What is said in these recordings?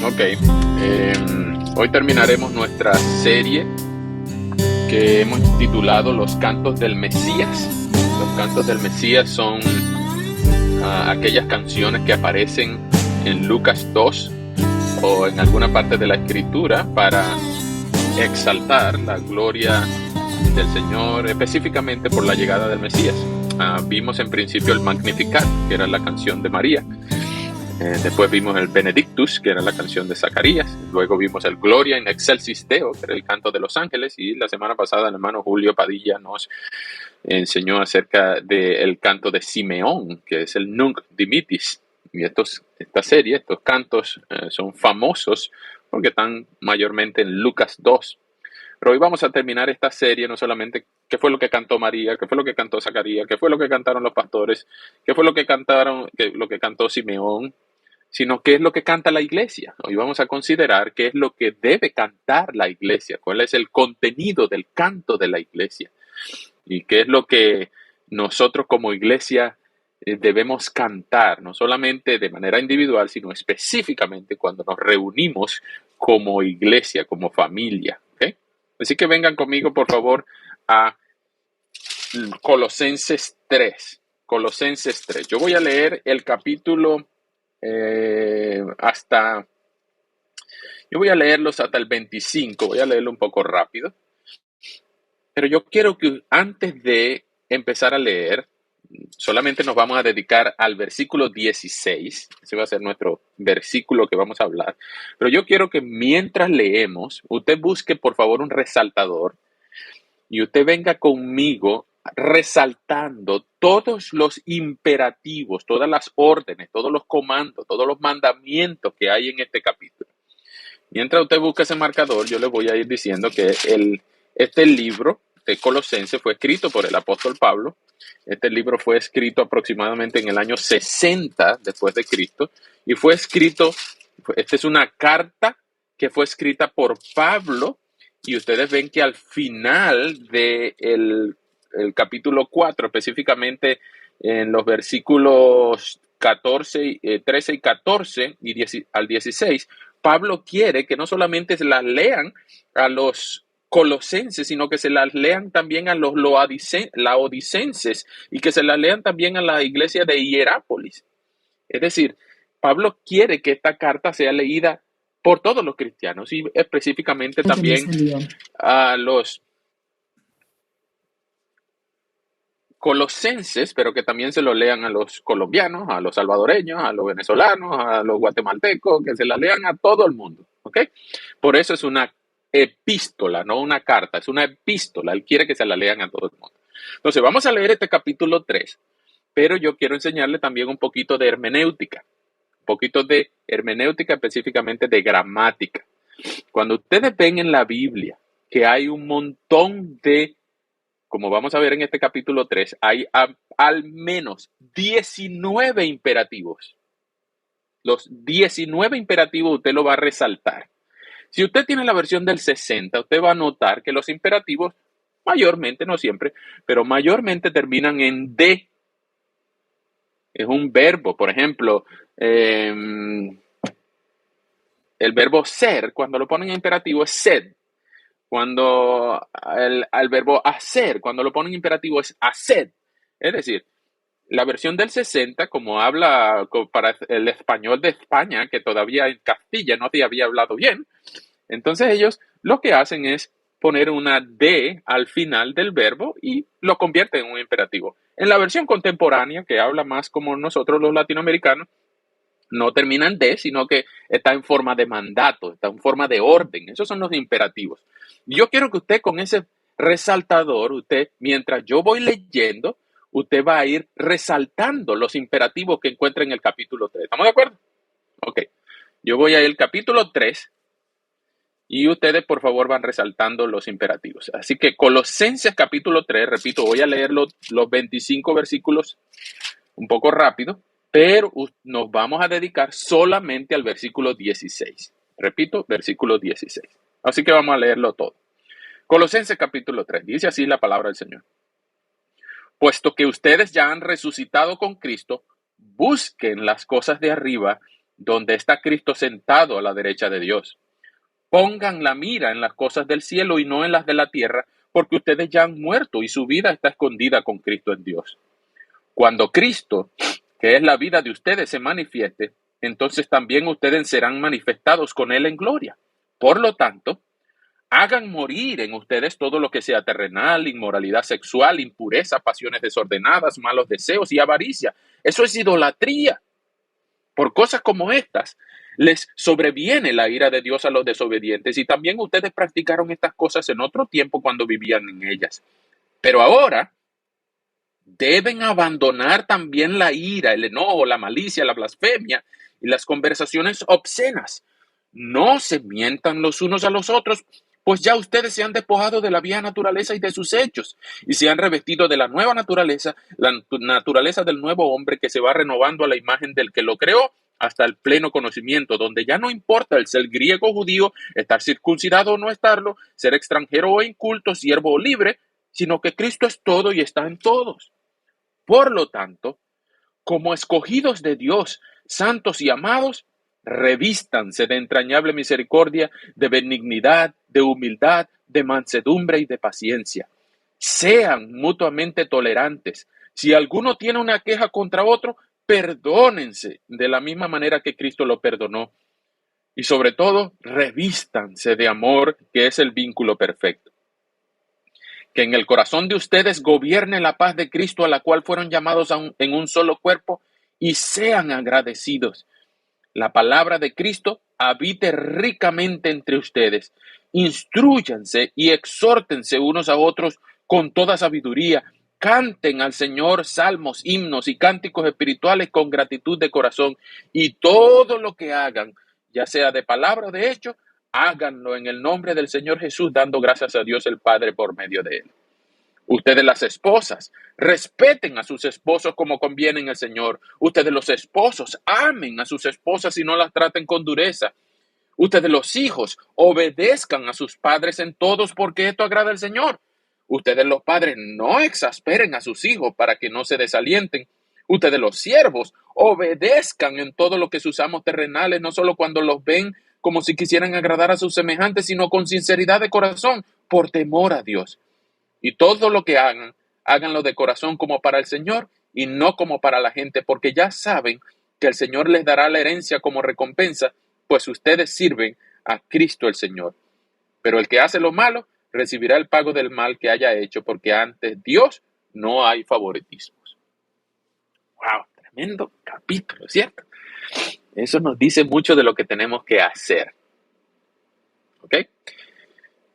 Ok, hoy terminaremos nuestra serie que hemos titulado Los Cantos del Mesías. Los Cantos del Mesías son aquellas canciones que aparecen en Lucas 2 o en alguna parte de la Escritura para exaltar la gloria del Señor, específicamente por la llegada del Mesías. Vimos en principio el Magnificat, que era la canción de María. Después vimos el Benedictus, que era la canción de Zacarías. Luego vimos el Gloria in Excelsis Deo, que era el canto de los ángeles. Y la semana pasada el hermano Julio Padilla nos enseñó acerca del canto de Simeón, que es el Nunc Dimittis. Y esta serie, estos cantos son famosos porque están mayormente en Lucas 2. Pero hoy vamos a terminar esta serie no solamente qué fue lo que cantó María, qué fue lo que cantó Zacarías, qué fue lo que cantaron los pastores, qué fue lo que cantó Simeón, sino qué es lo que canta la iglesia. Hoy vamos a considerar qué es lo que debe cantar la iglesia, cuál es el contenido del canto de la iglesia y qué es lo que nosotros como iglesia debemos cantar, no solamente de manera individual, sino específicamente cuando nos reunimos como iglesia, como familia. ¿Okay? Así que vengan conmigo, por favor, a Colosenses 3. Colosenses 3. Yo voy a leer el capítulo yo voy a leerlos hasta el 25, voy a leerlo un poco rápido, pero yo quiero que antes de empezar a leer, solamente nos vamos a dedicar al versículo 16, ese va a ser nuestro versículo que vamos a hablar, pero yo quiero que mientras leemos, usted busque por favor un resaltador y usted venga conmigo resaltando todos los imperativos, todas las órdenes, todos los comandos, todos los mandamientos que hay en este capítulo. Mientras usted busca ese marcador, yo le voy a ir diciendo que este libro de Colosenses fue escrito por el apóstol Pablo. Este libro fue escrito aproximadamente en el año 60 después de Cristo y fue escrito, esta es una carta que fue escrita por Pablo. Y ustedes ven que al final del capítulo 4, específicamente en los versículos 13 y 14 y al 16, Pablo quiere que no solamente se las lean a los colosenses, sino que se las lean también a los laodicenses y que se las lean también a la iglesia de Hierápolis. Es decir, Pablo quiere que esta carta sea leída por todos los cristianos y específicamente también a los colosenses, pero que también se lo lean a los colombianos, a los salvadoreños, a los venezolanos, a los guatemaltecos, que se la lean a todo el mundo, ¿ok? Por eso es una epístola, no una carta, es una epístola. Él quiere que se la lean a todo el mundo. Entonces, vamos a leer este capítulo 3, pero yo quiero enseñarle también un poquito de hermenéutica. Poquito de hermenéutica, específicamente de gramática. Cuando ustedes ven en la Biblia que hay un montón de, como vamos a ver en este capítulo 3, hay al menos 19 imperativos. Los 19 imperativos usted lo va a resaltar. Si usted tiene la versión del 60, usted va a notar que los imperativos mayormente, no siempre, pero mayormente terminan en D. Es un verbo, por ejemplo, el verbo ser, cuando lo ponen en imperativo es sed. Cuando el verbo hacer, cuando lo ponen en imperativo es haced. Es decir, la versión del 60, como habla para el español de España, que todavía en Castilla no se había hablado bien, entonces ellos lo que hacen es poner una D al final del verbo y lo convierten en un imperativo. En la versión contemporánea, que habla más como nosotros los latinoamericanos, no termina en D, sino que está en forma de mandato, está en forma de orden. Esos son los imperativos. Yo quiero que usted con ese resaltador, usted, mientras yo voy leyendo, usted va a ir resaltando los imperativos que encuentra en el capítulo 3. ¿Estamos de acuerdo? Ok. Yo voy a ir al capítulo 3 y ustedes, por favor, van resaltando los imperativos. Así que Colosenses capítulo 3, repito, voy a leer los 25 versículos un poco rápido, pero nos vamos a dedicar solamente al versículo 16. Repito, versículo 16. Así que vamos a leerlo todo. Colosenses capítulo 3, dice así la palabra del Señor. Puesto que ustedes ya han resucitado con Cristo, busquen las cosas de arriba, donde está Cristo sentado a la derecha de Dios. Pongan la mira en las cosas del cielo y no en las de la tierra, porque ustedes ya han muerto y su vida está escondida con Cristo en Dios. Cuando Cristo, que es la vida de ustedes, se manifieste, entonces también ustedes serán manifestados con Él en gloria. Por lo tanto, hagan morir en ustedes todo lo que sea terrenal, inmoralidad sexual, impureza, pasiones desordenadas, malos deseos y avaricia. Eso es idolatría. Por cosas como estas, les sobreviene la ira de Dios a los desobedientes, y también ustedes practicaron estas cosas en otro tiempo cuando vivían en ellas. Pero ahora deben abandonar también la ira, el enojo, la malicia, la blasfemia y las conversaciones obscenas. No se mientan los unos a los otros, pues ya ustedes se han despojado de la vieja naturaleza y de sus hechos, y se han revestido de la nueva naturaleza, la naturaleza del nuevo hombre que se va renovando a la imagen del que lo creó hasta el pleno conocimiento, donde ya no importa el ser griego o judío, estar circuncidado o no estarlo, ser extranjero o inculto, siervo o libre, sino que Cristo es todo y está en todos. Por lo tanto, como escogidos de Dios, santos y amados, revístanse de entrañable misericordia, de benignidad, de humildad, de mansedumbre y de paciencia. Sean mutuamente tolerantes. Si alguno tiene una queja contra otro, perdónense de la misma manera que Cristo lo perdonó. Y sobre todo, revístanse de amor, que es el vínculo perfecto. Que en el corazón de ustedes gobierne la paz de Cristo, a la cual fueron llamados en un solo cuerpo, y sean agradecidos. La palabra de Cristo habite ricamente entre ustedes. Instrúyanse y exhórtense unos a otros con toda sabiduría. Canten al Señor salmos, himnos y cánticos espirituales con gratitud de corazón. Y todo lo que hagan, ya sea de palabra o de hecho, háganlo en el nombre del Señor Jesús, dando gracias a Dios el Padre por medio de él. Ustedes las esposas, respeten a sus esposos como conviene en el Señor. Ustedes los esposos, amen a sus esposas y no las traten con dureza. Ustedes los hijos, obedezcan a sus padres en todos, porque esto agrada al Señor. Ustedes los padres, no exasperen a sus hijos para que no se desalienten. Ustedes los siervos, obedezcan en todo lo que sus amos terrenales, no solo cuando los ven como si quisieran agradar a sus semejantes, sino con sinceridad de corazón, por temor a Dios. Y todo lo que hagan, háganlo de corazón como para el Señor y no como para la gente, porque ya saben que el Señor les dará la herencia como recompensa, pues ustedes sirven a Cristo el Señor. Pero el que hace lo malo recibirá el pago del mal que haya hecho, porque ante Dios no hay favoritismos. ¡Wow! Tremendo capítulo, ¿cierto? Eso nos dice mucho de lo que tenemos que hacer. ¿Ok?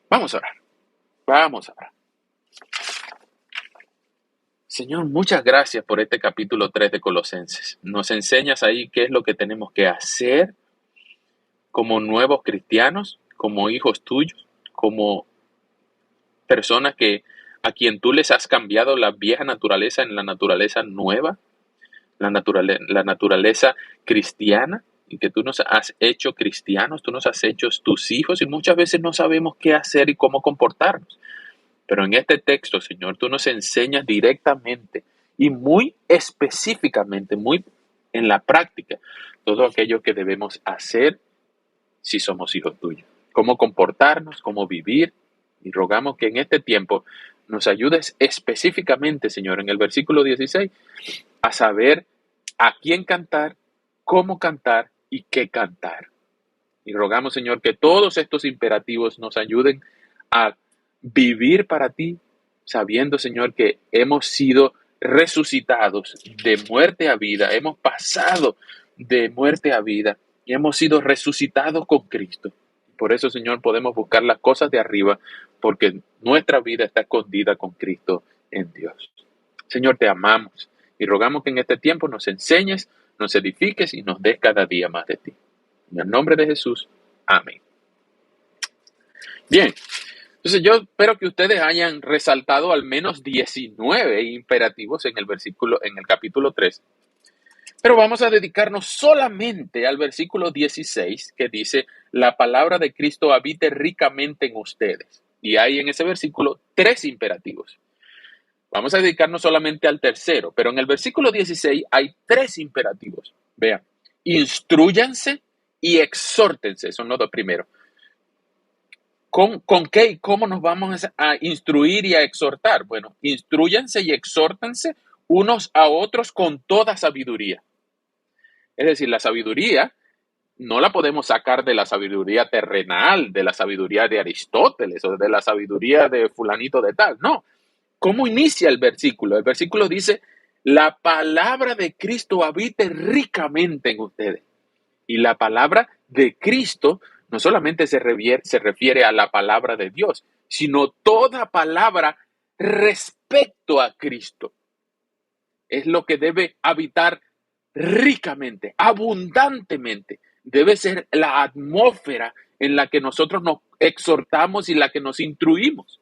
Vamos a orar. Vamos a orar. Señor, muchas gracias por este capítulo 3 de Colosenses. Nos enseñas ahí qué es lo que tenemos que hacer como nuevos cristianos, como hijos tuyos, como personas a quien tú les has cambiado la vieja naturaleza en la naturaleza nueva, la naturaleza cristiana, y que tú nos has hecho cristianos, tú nos has hecho tus hijos, y muchas veces no sabemos qué hacer y cómo comportarnos. Pero en este texto, Señor, tú nos enseñas directamente y muy específicamente, muy en la práctica, todo aquello que debemos hacer si somos hijos tuyos. Cómo comportarnos, cómo vivir. Y rogamos que en este tiempo nos ayudes específicamente, Señor, en el versículo 16, a saber a quién cantar, cómo cantar y qué cantar. Y rogamos, Señor, que todos estos imperativos nos ayuden a vivir para ti, sabiendo, Señor, que hemos sido resucitados de muerte a vida, hemos pasado de muerte a vida y hemos sido resucitados con Cristo. Por eso, Señor, podemos buscar las cosas de arriba, porque nuestra vida está escondida con Cristo en Dios. Señor, te amamos y rogamos que en este tiempo nos enseñes, nos edifiques y nos des cada día más de ti. En el nombre de Jesús, amén. Bien, entonces yo espero que ustedes hayan resaltado al menos 19 imperativos en el capítulo 3. Pero vamos a dedicarnos solamente al versículo 16, que dice, la palabra de Cristo habite ricamente en ustedes. Y hay en ese versículo 3 imperativos. Vamos a dedicarnos solamente al tercero, pero en el versículo 16 hay 3 imperativos. Vean, Instrúyanse y exhórtense, son los dos primeros. ¿Con qué y cómo nos vamos a instruir y a exhortar? Bueno, instruyanse y exhórtense unos a otros con toda sabiduría. Es decir, la sabiduría no la podemos sacar de la sabiduría terrenal, de la sabiduría de Aristóteles o de la sabiduría de fulanito de tal. No. ¿Cómo inicia el versículo? El versículo dice, la palabra de Cristo habite ricamente en ustedes. Y la palabra de Cristo no solamente se refiere a la palabra de Dios, sino toda palabra respecto a Cristo. Es lo que debe habitar ricamente, abundantemente. Debe ser la atmósfera en la que nosotros nos exhortamos y la que nos instruimos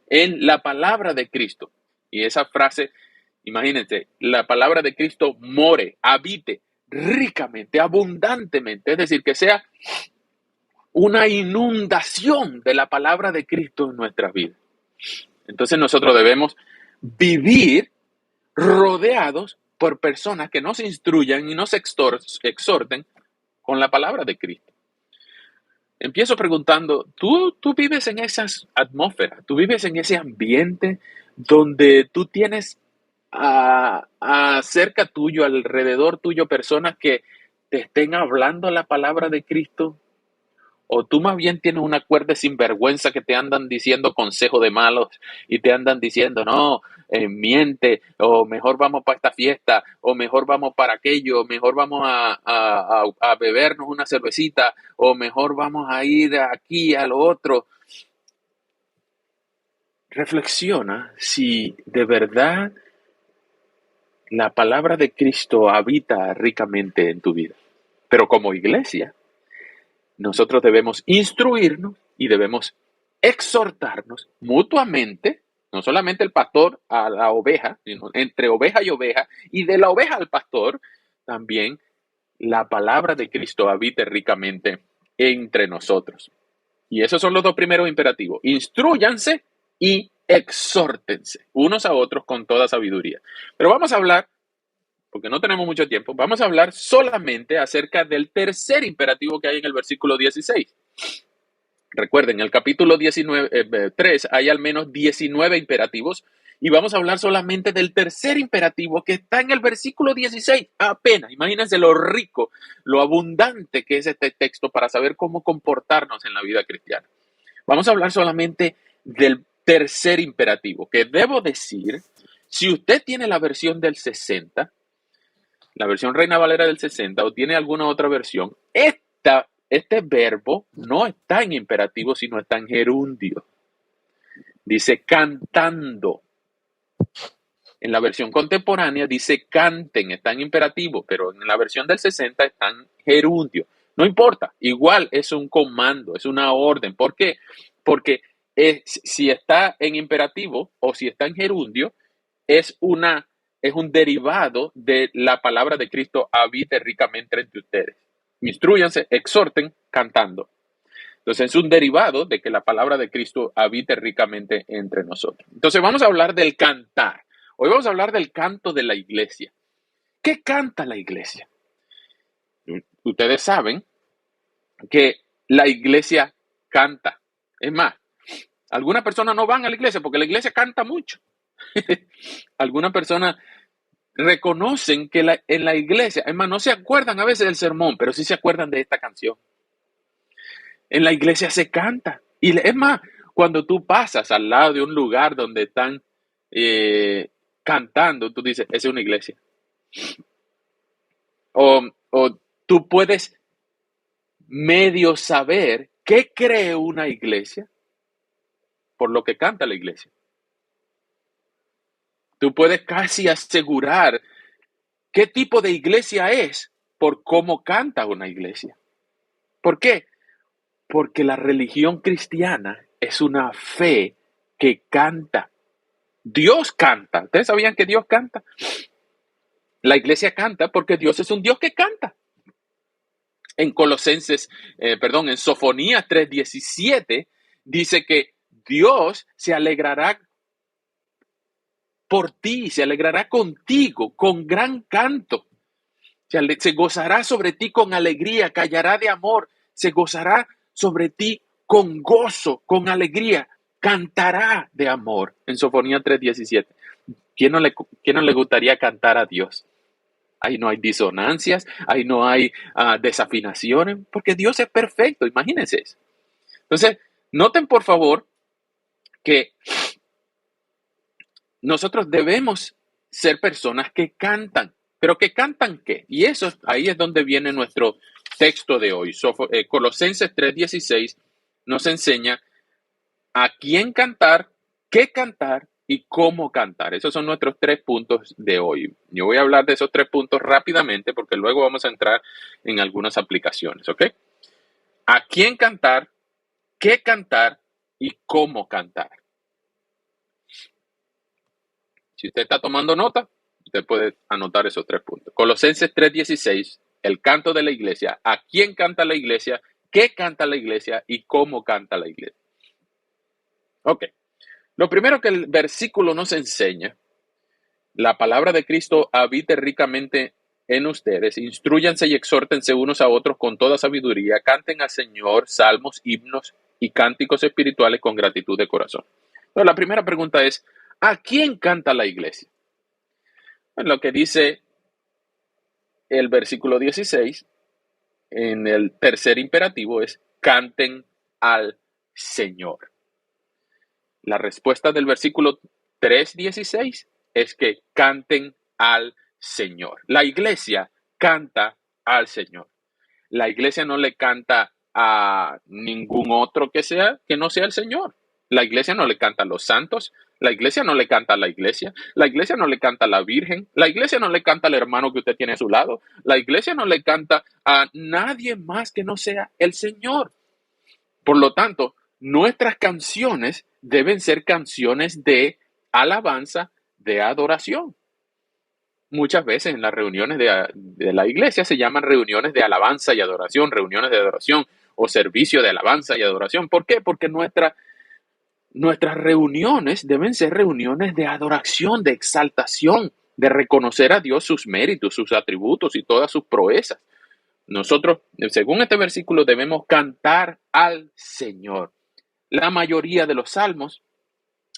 en la palabra de Cristo. Y esa frase, imagínense, la palabra de Cristo more, habite ricamente, abundantemente. Es decir, que sea una inundación de la palabra de Cristo en nuestras vidas. Entonces nosotros debemos vivir rodeados por personas que nos instruyan y nos exhorten con la palabra de Cristo. Empiezo preguntando, ¿tú vives en esas atmósferas? ¿Tú vives en ese ambiente donde tú tienes cerca tuyo, alrededor tuyo, personas que te estén hablando la palabra de Cristo? ¿O tú más bien tienes una cuerda sinvergüenza que te andan diciendo consejos de malos y te andan diciendo, no, miente, o mejor vamos para esta fiesta, o mejor vamos para aquello, o mejor vamos a bebernos una cervecita, o mejor vamos a ir aquí a lo otro? Reflexiona si de verdad la palabra de Cristo habita ricamente en tu vida. Pero como iglesia, nosotros debemos instruirnos y debemos exhortarnos mutuamente, no solamente el pastor a la oveja, sino entre oveja y de la oveja al pastor, también la palabra de Cristo habite ricamente entre nosotros. Y esos son los dos primeros imperativos. Instrúyanse y exhórtense unos a otros con toda sabiduría. Pero vamos a hablar, porque no tenemos mucho tiempo, vamos a hablar solamente acerca del tercer imperativo que hay en el versículo 16. Recuerden, en el capítulo 3 hay al menos 19 imperativos y vamos a hablar solamente del tercer imperativo que está en el versículo 16. Apenas, imagínense lo rico, lo abundante que es este texto para saber cómo comportarnos en la vida cristiana. Vamos a hablar solamente del tercer imperativo, que debo decir, si usted tiene la versión del 60, la versión Reina Valera del 60 o tiene alguna otra versión, este verbo no está en imperativo, sino está en gerundio. Dice cantando. En la versión contemporánea dice canten, está en imperativo, pero en la versión del 60 está en gerundio. No importa, igual es un comando, es una orden. ¿Por qué? Porque si está en imperativo o si está en gerundio, es un derivado de la palabra de Cristo habite ricamente entre ustedes. Instrúyanse, exhorten, cantando. Entonces es un derivado de que la palabra de Cristo habite ricamente entre nosotros. Entonces vamos a hablar del cantar. Hoy vamos a hablar del canto de la iglesia. ¿Qué canta la iglesia? Ustedes saben que la iglesia canta. Es más, algunas personas no van a la iglesia porque la iglesia canta mucho. Algunas personas reconocen que en la iglesia, es más, no se acuerdan a veces del sermón, pero sí se acuerdan de esta canción. En la iglesia se canta. Y es más, cuando tú pasas al lado de un lugar donde están cantando, tú dices, esa es una iglesia. O tú puedes medio saber qué cree una iglesia por lo que canta la iglesia. Tú puedes casi asegurar qué tipo de iglesia es por cómo canta una iglesia. ¿Por qué? Porque la religión cristiana es una fe que canta. Dios canta. ¿Ustedes sabían que Dios canta? La iglesia canta porque Dios es un Dios que canta. En en Sofonías 3:17 dice que Dios se alegrará por ti, se alegrará contigo con gran canto. Se gozará sobre ti con alegría, callará de amor, se gozará sobre ti con gozo, con alegría, cantará de amor. En Sofonía 3:17. ¿Quién no le gustaría cantar a Dios? Ahí no hay disonancias, ahí no hay desafinaciones, porque Dios es perfecto, imagínense eso. Entonces, noten por favor que nosotros debemos ser personas que cantan, pero que cantan ¿qué? Y eso ahí es donde viene nuestro texto de hoy. Colosenses 3:16 nos enseña a quién cantar, qué cantar y cómo cantar. Esos son nuestros 3 puntos de hoy. Yo voy a hablar de esos 3 puntos rápidamente porque luego vamos a entrar en algunas aplicaciones, ¿ok? A quién cantar, qué cantar y cómo cantar. Si usted está tomando nota, usted puede anotar esos 3 puntos. Colosenses 3:16, el canto de la iglesia. ¿A quién canta la iglesia? ¿Qué canta la iglesia? ¿Y cómo canta la iglesia? Ok. Lo primero que el versículo nos enseña, la palabra de Cristo habite ricamente en ustedes, instruyanse y exhórtense unos a otros con toda sabiduría, canten al Señor salmos, himnos y cánticos espirituales con gratitud de corazón. Entonces, la primera pregunta es, ¿a quién canta la iglesia? Lo que dice el versículo 16 en el tercer imperativo es canten al Señor. La respuesta del versículo 3:16 es que canten al Señor. La iglesia canta al Señor. La iglesia no le canta a ningún otro que no sea el Señor. La iglesia no le canta a los santos, la iglesia no le canta a la iglesia no le canta a la Virgen, la iglesia no le canta al hermano que usted tiene a su lado, la iglesia no le canta a nadie más que no sea el Señor. Por lo tanto, nuestras canciones deben ser canciones de alabanza, de adoración. Muchas veces en las reuniones de la iglesia se llaman reuniones de alabanza y adoración, reuniones de adoración o servicio de alabanza y adoración. ¿Por qué? Porque nuestras reuniones deben ser reuniones de adoración, de exaltación, de reconocer a Dios sus méritos, sus atributos y todas sus proezas. Nosotros, según este versículo, debemos cantar al Señor. La mayoría de los salmos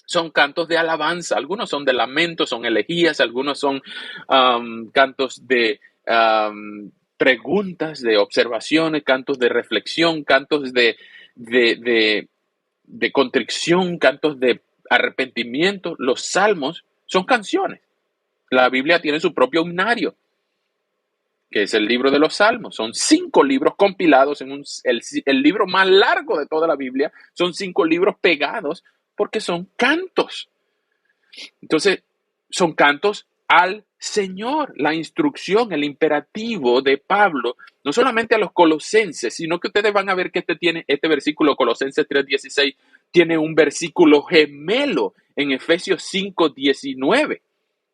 son cantos de alabanza, algunos son de lamento, son elegías, algunos son cantos de preguntas, de observaciones, cantos de reflexión, cantos de contrición, cantos de arrepentimiento. Los salmos son canciones. La Biblia tiene su propio himnario, que es el libro de los Salmos. Son 5 libros compilados en el libro más largo de toda la Biblia. Son 5 libros pegados porque son cantos. Entonces, son cantos al Señor. La instrucción, el imperativo de Pablo, no solamente a los colosenses, sino que ustedes van a ver que este versículo, Colosenses 3:16, tiene un versículo gemelo en Efesios 5:19.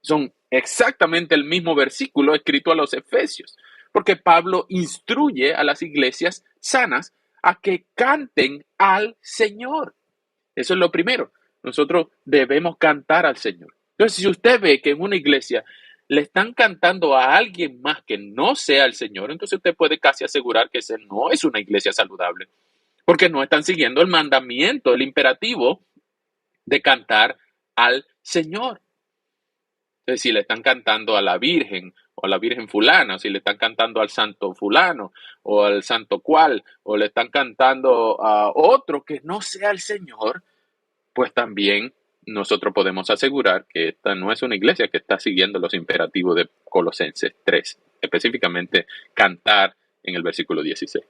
Son exactamente el mismo versículo escrito a los Efesios, porque Pablo instruye a las iglesias sanas a que canten al Señor. Eso es lo primero. Nosotros debemos cantar al Señor. Entonces, si usted ve que en una iglesia le están cantando a alguien más que no sea el Señor, entonces usted puede casi asegurar que esa no es una iglesia saludable, porque no están siguiendo el mandamiento, el imperativo de cantar al Señor. Entonces, si le están cantando a la Virgen o a la Virgen fulana, o si le están cantando al santo fulano o al santo cual, o le están cantando a otro que no sea el Señor, pues también nosotros podemos asegurar que esta no es una iglesia que está siguiendo los imperativos de Colosenses 3, específicamente cantar en el versículo 16.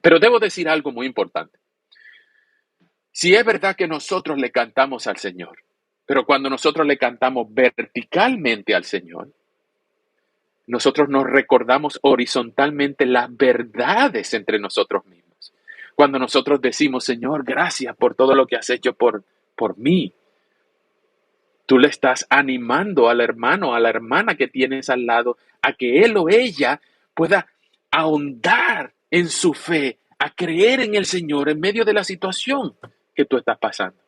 Pero debo decir algo muy importante. Si es verdad que nosotros le cantamos al Señor, pero cuando nosotros le cantamos verticalmente al Señor, nosotros nos recordamos horizontalmente las verdades entre nosotros mismos. Cuando nosotros decimos, Señor, gracias por todo lo que has hecho por mí. Tú le estás animando al hermano, a la hermana que tienes al lado, a que él o ella pueda ahondar en su fe, a creer en el Señor en medio de la situación que tú estás pasando.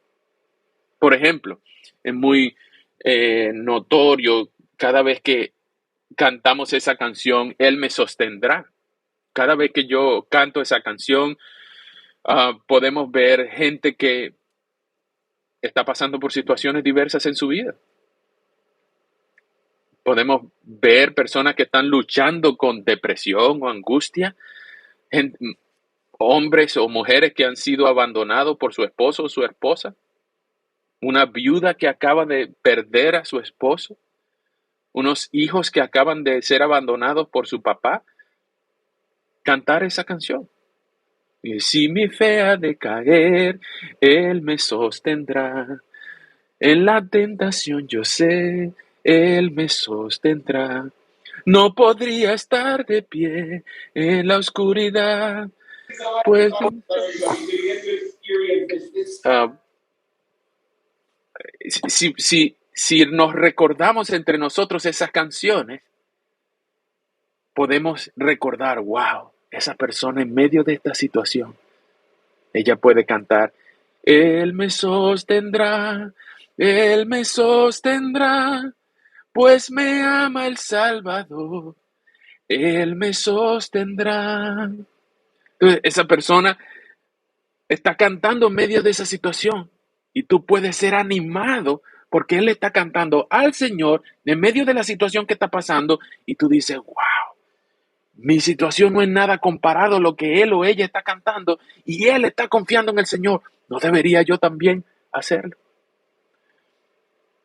Por ejemplo, es muy notorio cada vez que cantamos esa canción, Él me sostendrá. Cada vez que yo canto esa canción, podemos ver gente que está pasando por situaciones diversas en su vida. Podemos ver personas que están luchando con depresión o angustia, hombres o mujeres que han sido abandonados por su esposo o su esposa, una viuda que acaba de perder a su esposo, unos hijos que acaban de ser abandonados por su papá. Cantar esa canción. Y si mi fe ha de caer, Él me sostendrá. En la tentación yo sé, Él me sostendrá. No podría estar de pie en la oscuridad, pues ah, si nos recordamos entre nosotros esas canciones, podemos recordar, wow, esa persona en medio de esta situación, ella puede cantar, Él me sostendrá, pues me ama el Salvador, Él me sostendrá. Entonces, esa persona está cantando en medio de esa situación y tú puedes ser animado porque Él está cantando al Señor en medio de la situación que está pasando y tú dices, wow, mi situación no es nada comparado a lo que él o ella está cantando y él está confiando en el Señor. ¿No debería yo también hacerlo?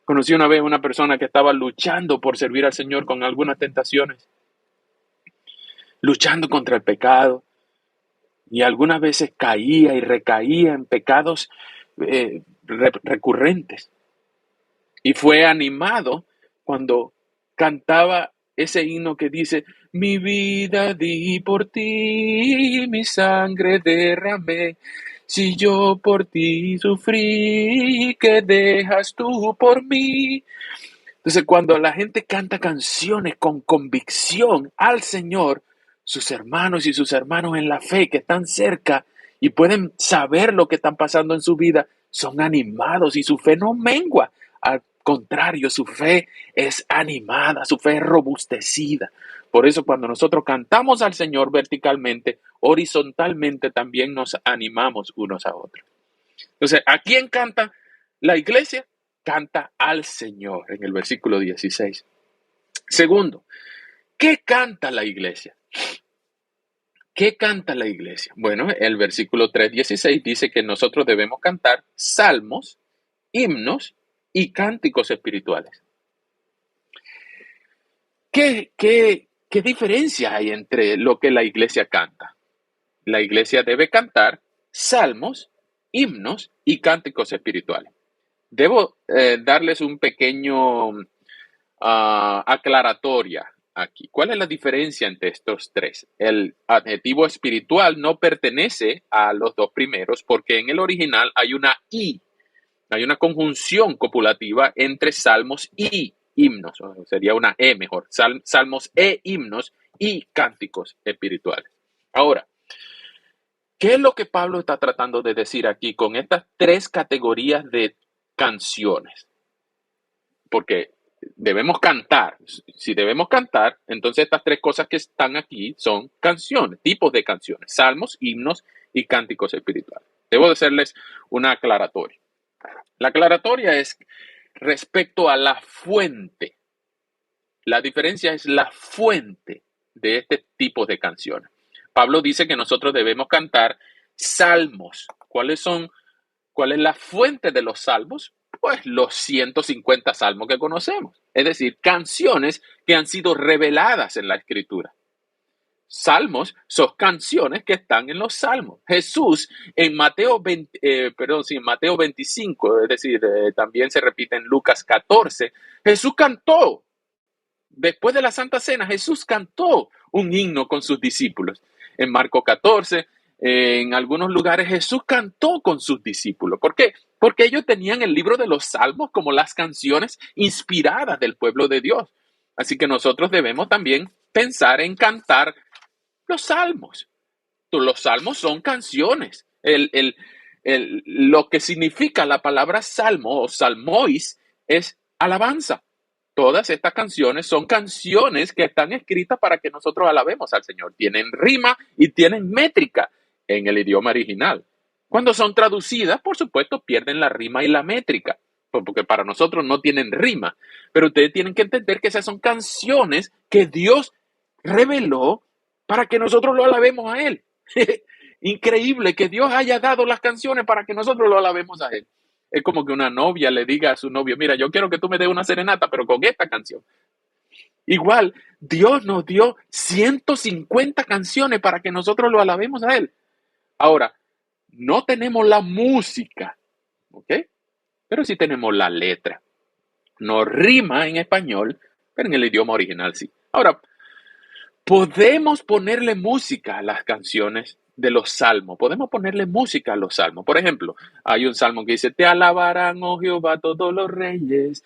Conocí una vez una persona que estaba luchando por servir al Señor con algunas tentaciones, luchando contra el pecado y algunas veces caía y recaía en pecados recurrentes. Y fue animado cuando cantaba ese himno que dice, mi vida di por ti, mi sangre derramé. Si yo por ti sufrí, ¿qué dejas tú por mí? Entonces, cuando la gente canta canciones con convicción al Señor, sus hermanos y sus hermanos en la fe que están cerca y pueden saber lo que están pasando en su vida, son animados y su fe no mengua. Al contrario, su fe es animada, su fe es robustecida. Por eso cuando nosotros cantamos al Señor verticalmente, horizontalmente también nos animamos unos a otros. Entonces, ¿a quién canta la iglesia? Canta al Señor en el versículo 16. Segundo, ¿qué canta la iglesia? ¿Qué canta la iglesia? Bueno, el versículo 3:16 dice que nosotros debemos cantar salmos, himnos y cánticos espirituales. ¿Qué diferencia hay entre lo que la iglesia canta? La iglesia debe cantar salmos, himnos y cánticos espirituales. Debo darles un pequeño aclaratoria aquí. ¿Cuál es la diferencia entre estos tres? El adjetivo espiritual no pertenece a los dos primeros porque en el original hay una I, hay una conjunción copulativa entre salmos y himnos, o sería una E mejor, salmos e himnos y cánticos espirituales. Ahora, ¿qué es lo que Pablo está tratando de decir aquí con estas tres categorías de canciones? Porque debemos cantar. Si debemos cantar, entonces estas tres cosas que están aquí son canciones, tipos de canciones, salmos, himnos y cánticos espirituales. Debo de hacerles una aclaratoria. La aclaratoria es respecto a la fuente. La diferencia es la fuente de este tipo de canciones. Pablo dice que nosotros debemos cantar salmos. ¿Cuál es la fuente de los salmos? Pues los 150 salmos que conocemos. Es decir, canciones que han sido reveladas en la Escritura. Salmos son canciones que están en los salmos. Jesús en Mateo 25, es decir, también se repite en Lucas 14, Jesús cantó. Después de la Santa Cena, Jesús cantó un himno con sus discípulos. En Marcos 14, en algunos lugares Jesús cantó con sus discípulos. ¿Por qué? Porque ellos tenían el libro de los salmos como las canciones inspiradas del pueblo de Dios. Así que nosotros debemos también pensar en cantar los salmos. Los salmos son canciones. Lo que significa la palabra salmo o salmois es alabanza. todas estas canciones son canciones que están escritas para que nosotros alabemos al Señor. Tienen rima y tienen métrica en el idioma original. Cuando son traducidas, por supuesto, pierden la rima y la métrica, porque para nosotros no tienen rima. Pero ustedes tienen que entender que esas son canciones que Dios reveló para que nosotros lo alabemos a Él. Increíble que Dios haya dado las canciones para que nosotros lo alabemos a Él. Es como que una novia le diga a su novio, mira, yo quiero que tú me des una serenata, pero con esta canción. Igual, Dios nos dio 150 canciones para que nosotros lo alabemos a Él. Ahora, no tenemos la música, ¿ok? Pero sí tenemos la letra. No rima en español, pero en el idioma original sí. Ahora, podemos ponerle música a las canciones de los salmos. Podemos ponerle música a los salmos. Por ejemplo, hay un salmo que dice, te alabarán, oh Jehová, todos los reyes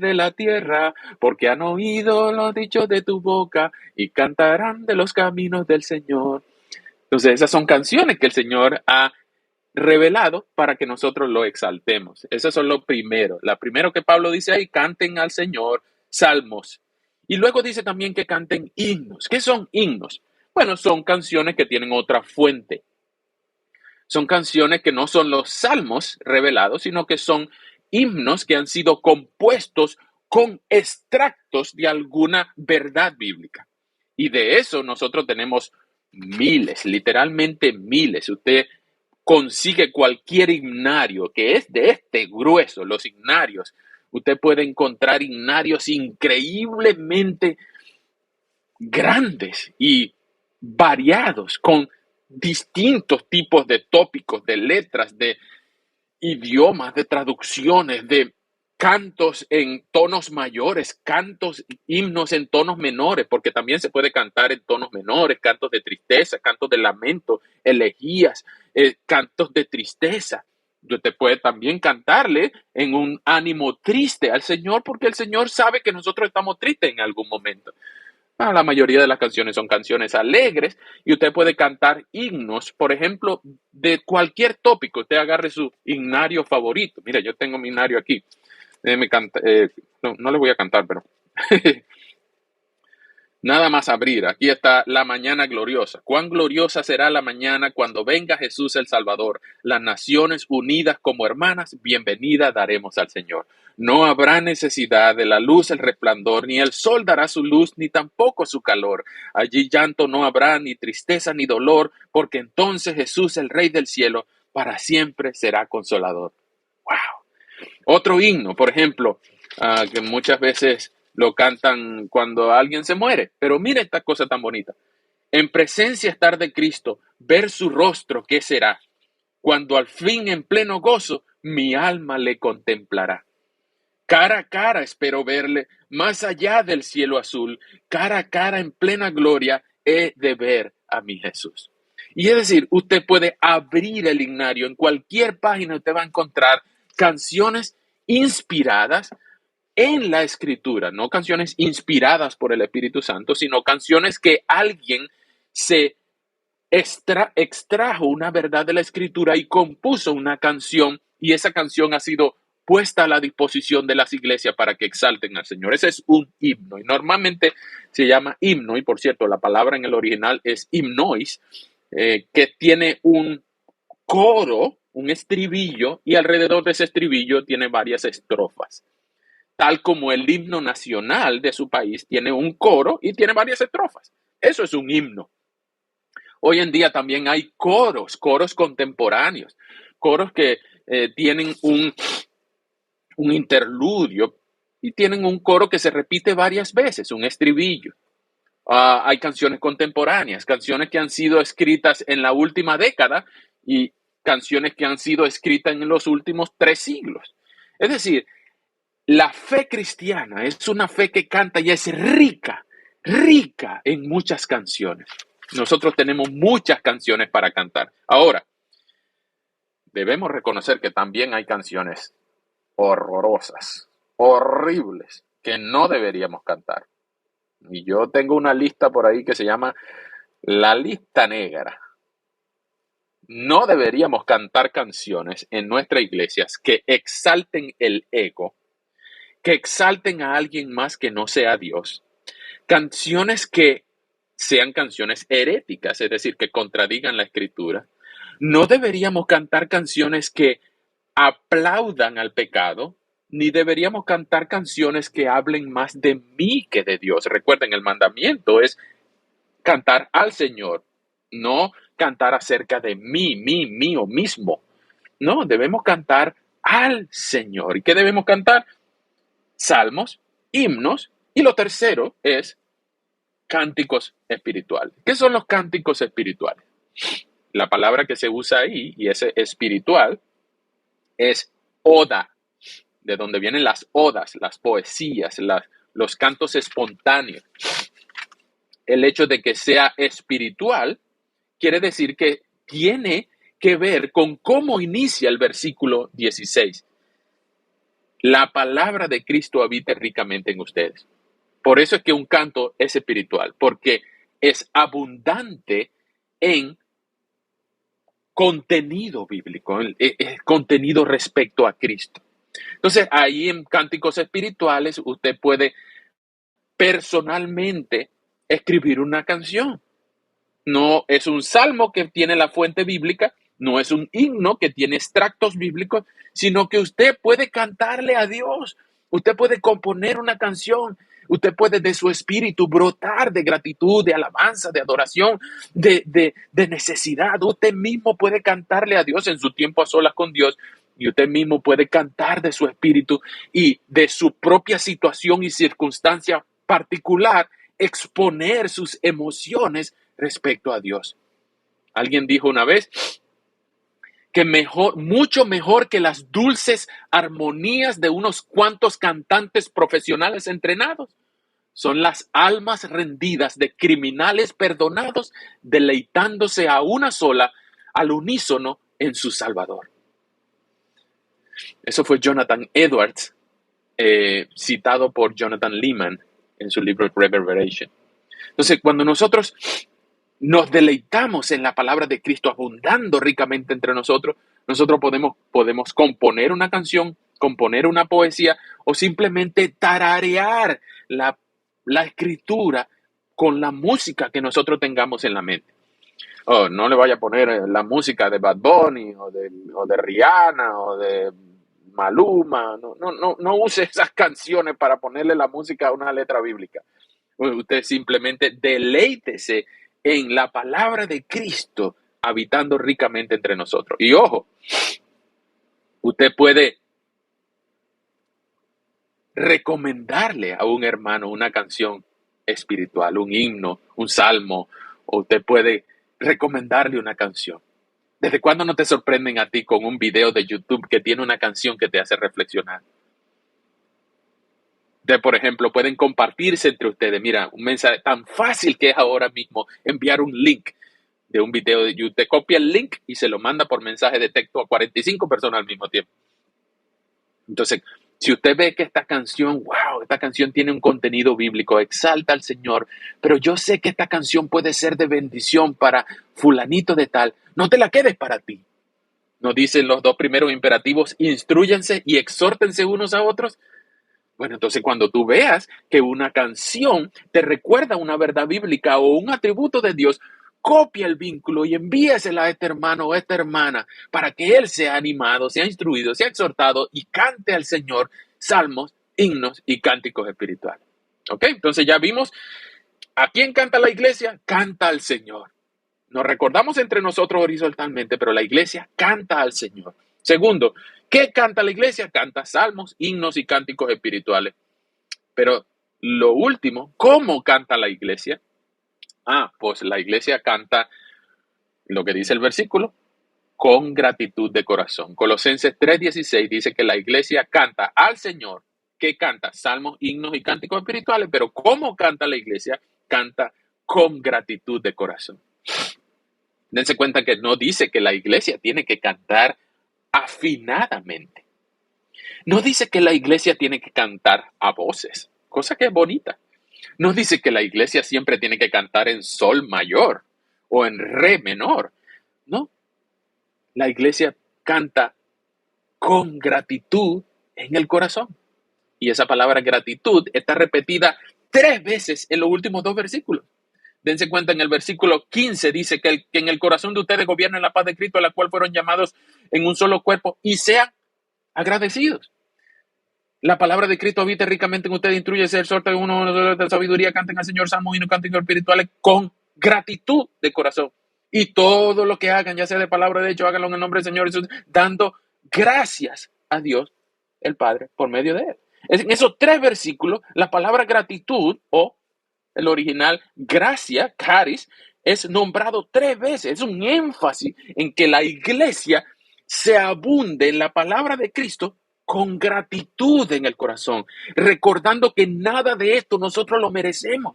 de la tierra, porque han oído los dichos de tu boca y cantarán de los caminos del Señor. Entonces, esas son canciones que el Señor ha revelado para que nosotros lo exaltemos. Eso es lo primero. La primero que Pablo dice ahí, canten al Señor salmos. Y luego dice también que canten himnos. ¿Qué son himnos? Bueno, son canciones que tienen otra fuente. Son canciones que no son los salmos revelados, sino que son himnos que han sido compuestos con extractos de alguna verdad bíblica. Y de eso nosotros tenemos miles, literalmente miles. Usted consigue cualquier himnario que es de este grueso, los himnarios. Usted puede encontrar himnarios increíblemente grandes y variados, con distintos tipos de tópicos, de letras, de idiomas, de traducciones, de cantos en tonos mayores, cantos, himnos en tonos menores, porque también se puede cantar en tonos menores, cantos de tristeza, cantos de lamento, elegías, cantos de tristeza. Usted puede también cantarle en un ánimo triste al Señor, porque el Señor sabe que nosotros estamos tristes en algún momento. La mayoría de las canciones son canciones alegres y usted puede cantar himnos, por ejemplo, de cualquier tópico. Usted agarre su himnario favorito. Mira, yo tengo mi himnario aquí. No le voy a cantar, pero nada más abrir. Aquí está la mañana gloriosa. Cuán gloriosa será la mañana cuando venga Jesús el Salvador. Las naciones unidas como hermanas, bienvenida daremos al Señor. No habrá necesidad de la luz, el resplandor, ni el sol dará su luz, ni tampoco su calor. Allí llanto no habrá, ni tristeza, ni dolor, porque entonces Jesús, el Rey del cielo, para siempre será consolador. ¡Wow! Otro himno, por ejemplo, que muchas veces lo cantan cuando alguien se muere. Pero mira esta cosa tan bonita. En presencia estar de Cristo, ver su rostro, ¿qué será? Cuando al fin en pleno gozo, mi alma le contemplará. Cara a cara espero verle, más allá del cielo azul, cara a cara en plena gloria, he de ver a mi Jesús. Y es decir, usted puede abrir el himnario, en cualquier página usted va a encontrar canciones inspiradas en la escritura, no canciones inspiradas por el Espíritu Santo, sino canciones que alguien se extrajo una verdad de la escritura y compuso una canción, y esa canción ha sido puesta a la disposición de las iglesias para que exalten al Señor. Ese es un himno y normalmente se llama himno, y por cierto, la palabra en el original es himnois, que tiene un coro, un estribillo, y alrededor de ese estribillo tiene varias estrofas. Tal como el himno nacional de su país tiene un coro y tiene varias estrofas. Eso es un himno. Hoy en día también hay coros contemporáneos, coros que tienen un interludio y tienen un coro que se repite varias veces, un estribillo. Hay canciones contemporáneas, canciones que han sido escritas en la última década y canciones que han sido escritas en los últimos 3 siglos. Es decir, la fe cristiana es una fe que canta y es rica, rica en muchas canciones. Nosotros tenemos muchas canciones para cantar. Ahora, debemos reconocer que también hay canciones horrorosas, horribles, que no deberíamos cantar. Y yo tengo una lista por ahí que se llama la lista negra. No deberíamos cantar canciones en nuestras iglesias que exalten el ego, que exalten a alguien más que no sea Dios, canciones que sean canciones heréticas, es decir, que contradigan la escritura. No deberíamos cantar canciones que aplaudan al pecado, ni deberíamos cantar canciones que hablen más de mí que de Dios. Recuerden, el mandamiento es cantar al Señor, no cantar acerca de mío mismo. No, debemos cantar al Señor. ¿Y qué debemos cantar? Salmos, himnos, y lo tercero es cánticos espirituales. ¿Qué son los cánticos espirituales? La palabra que se usa ahí, y ese espiritual, es oda, de donde vienen las odas, las poesías, los cantos espontáneos. El hecho de que sea espiritual quiere decir que tiene que ver con cómo inicia el versículo 16. La palabra de Cristo habita ricamente en ustedes. Por eso es que un canto es espiritual, porque es abundante en contenido bíblico, contenido respecto a Cristo. Entonces, ahí en cánticos espirituales usted puede personalmente escribir una canción. No es un salmo que tiene la fuente bíblica, no es un himno que tiene extractos bíblicos, sino que usted puede cantarle a Dios. Usted puede componer una canción. Usted puede de su espíritu brotar de gratitud, de alabanza, de adoración, de necesidad. Usted mismo puede cantarle a Dios en su tiempo a solas con Dios. Y usted mismo puede cantar de su espíritu y de su propia situación y circunstancia particular, exponer sus emociones respecto a Dios. Alguien dijo una vez que mucho mejor que las dulces armonías de unos cuantos cantantes profesionales entrenados, son las almas rendidas de criminales perdonados, deleitándose a una sola, al unísono, en su Salvador. Eso fue Jonathan Edwards, citado por Jonathan Leeman en su libro Reverberation. Entonces, cuando nosotros nos deleitamos en la palabra de Cristo abundando ricamente entre nosotros, nosotros podemos componer una canción, componer una poesía o simplemente tararear la escritura con la música que nosotros tengamos en la mente. Oh, no le vaya a poner la música de Bad Bunny o de Rihanna o de Maluma. No use esas canciones para ponerle la música a una letra bíblica. Usted simplemente deleítese en la palabra de Cristo habitando ricamente entre nosotros. Y ojo, usted puede recomendarle a un hermano una canción espiritual, un himno, un salmo, o usted puede recomendarle una canción. ¿Desde cuándo no te sorprenden a ti con un video de YouTube que tiene una canción que te hace reflexionar? Por ejemplo, pueden compartirse entre ustedes. Mira, un mensaje tan fácil que es ahora mismo enviar un link de un video de YouTube. Te copia el link y se lo manda por mensaje de texto a 45 personas al mismo tiempo. Entonces, si usted ve que esta canción tiene un contenido bíblico, exalta al Señor, pero yo sé que esta canción puede ser de bendición para fulanito de tal, no te la quedes para ti. ¿No dicen los dos primeros imperativos, instrúyanse y exhórtense unos a otros? Bueno, entonces cuando tú veas que una canción te recuerda una verdad bíblica o un atributo de Dios, copia el vínculo y envíesela a este hermano o a esta hermana para que él sea animado, sea instruido, sea exhortado y cante al Señor salmos, himnos y cánticos espirituales. ¿Ok? Entonces ya vimos a quién canta la iglesia, canta al Señor. Nos recordamos entre nosotros horizontalmente, pero la iglesia canta al Señor. Segundo, ¿qué canta la iglesia? Canta salmos, himnos y cánticos espirituales. Pero lo último, ¿cómo canta la iglesia? Pues la iglesia canta lo que dice el versículo, con gratitud de corazón. Colosenses 3:16 dice que la iglesia canta al Señor. ¿Qué canta? Salmos, himnos y cánticos espirituales. Pero ¿cómo canta la iglesia? Canta con gratitud de corazón. Dense cuenta que no dice que la iglesia tiene que cantar afinadamente. No dice que la iglesia tiene que cantar a voces, cosa que es bonita. No dice que la iglesia siempre tiene que cantar en sol mayor o en re menor. No, la iglesia canta con gratitud en el corazón. Y esa palabra gratitud está repetida 3 veces en los últimos 2 versículos. Dense cuenta, en el versículo 15 dice que en el corazón de ustedes gobierna la paz de Cristo, a la cual fueron llamados en un solo cuerpo, y sean agradecidos. La palabra de Cristo habita ricamente en ustedes, instruye a ser sorte de uno de sabiduría, canten al Señor salmos y no cánticos espirituales con gratitud de corazón. Y todo lo que hagan, ya sea de palabra de hecho, háganlo en el nombre del Señor Jesús, dando gracias a Dios, el Padre, por medio de Él. En esos 3 versículos, la palabra gratitud, o el original gracia, caris, es nombrado 3 veces. Es un énfasis en que la iglesia se abunde en la palabra de Cristo con gratitud en el corazón, recordando que nada de esto nosotros lo merecemos,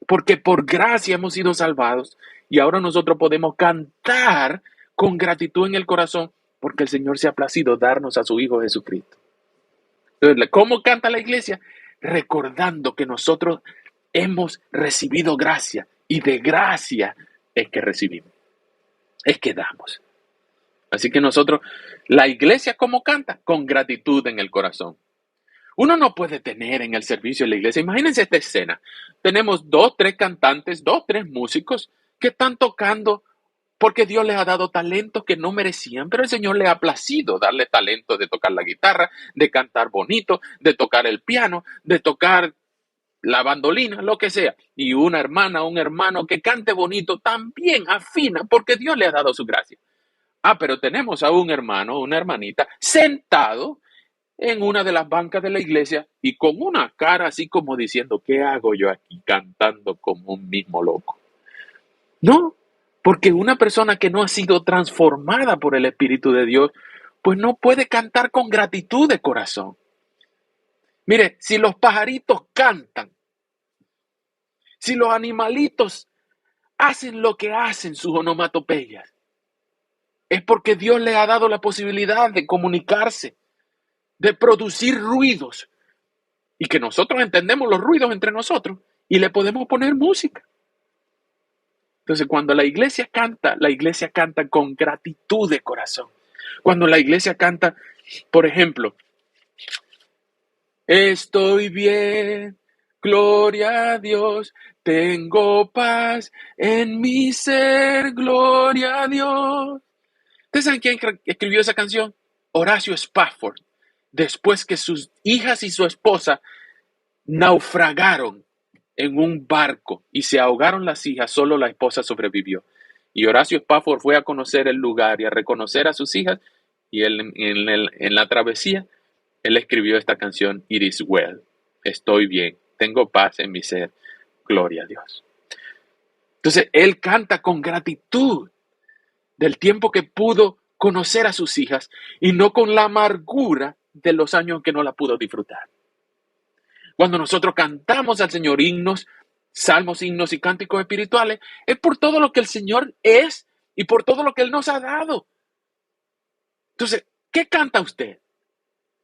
porque por gracia hemos sido salvados y ahora nosotros podemos cantar con gratitud en el corazón porque el Señor se ha placido darnos a su Hijo Jesucristo. Entonces, ¿cómo canta la iglesia? Recordando que nosotros hemos recibido gracia y de gracia es que recibimos, es que damos. Así que nosotros, la iglesia, ¿cómo canta? Con gratitud en el corazón. Uno no puede tener en el servicio de la iglesia, imagínense esta escena, tenemos 2, 3 cantantes, 2, 3 músicos que están tocando porque Dios les ha dado talentos que no merecían, pero el Señor les ha placido darle talento de tocar la guitarra, de cantar bonito, de tocar el piano, de tocar la bandolina, lo que sea. Y una hermana, un hermano que cante bonito también afina porque Dios le ha dado su gracia. Pero tenemos a un hermano, una hermanita, sentado en una de las bancas de la iglesia y con una cara así como diciendo, ¿qué hago yo aquí cantando como un mismo loco? No, porque una persona que no ha sido transformada por el Espíritu de Dios, pues no puede cantar con gratitud de corazón. Mire, si los pajaritos cantan, si los animalitos hacen lo que hacen sus onomatopeyas, es porque Dios les ha dado la posibilidad de comunicarse, de producir ruidos, y que nosotros entendemos los ruidos entre nosotros y le podemos poner música. Entonces, cuando la iglesia canta con gratitud de corazón. Cuando la iglesia canta, por ejemplo, estoy bien, gloria a Dios, tengo paz en mi ser, gloria a Dios. ¿Ustedes saben quién escribió esa canción? Horacio Spafford. Después que sus hijas y su esposa naufragaron en un barco y se ahogaron las hijas, solo la esposa sobrevivió. Y Horacio Spafford fue a conocer el lugar y a reconocer a sus hijas, y él, en la travesía, él escribió esta canción, It is well, estoy bien, tengo paz en mi ser, gloria a Dios. Entonces, él canta con gratitud del tiempo que pudo conocer a sus hijas y no con la amargura de los años que no la pudo disfrutar. Cuando nosotros cantamos al Señor himnos, salmos, himnos y cánticos espirituales, es por todo lo que el Señor es y por todo lo que Él nos ha dado. Entonces, ¿qué canta usted?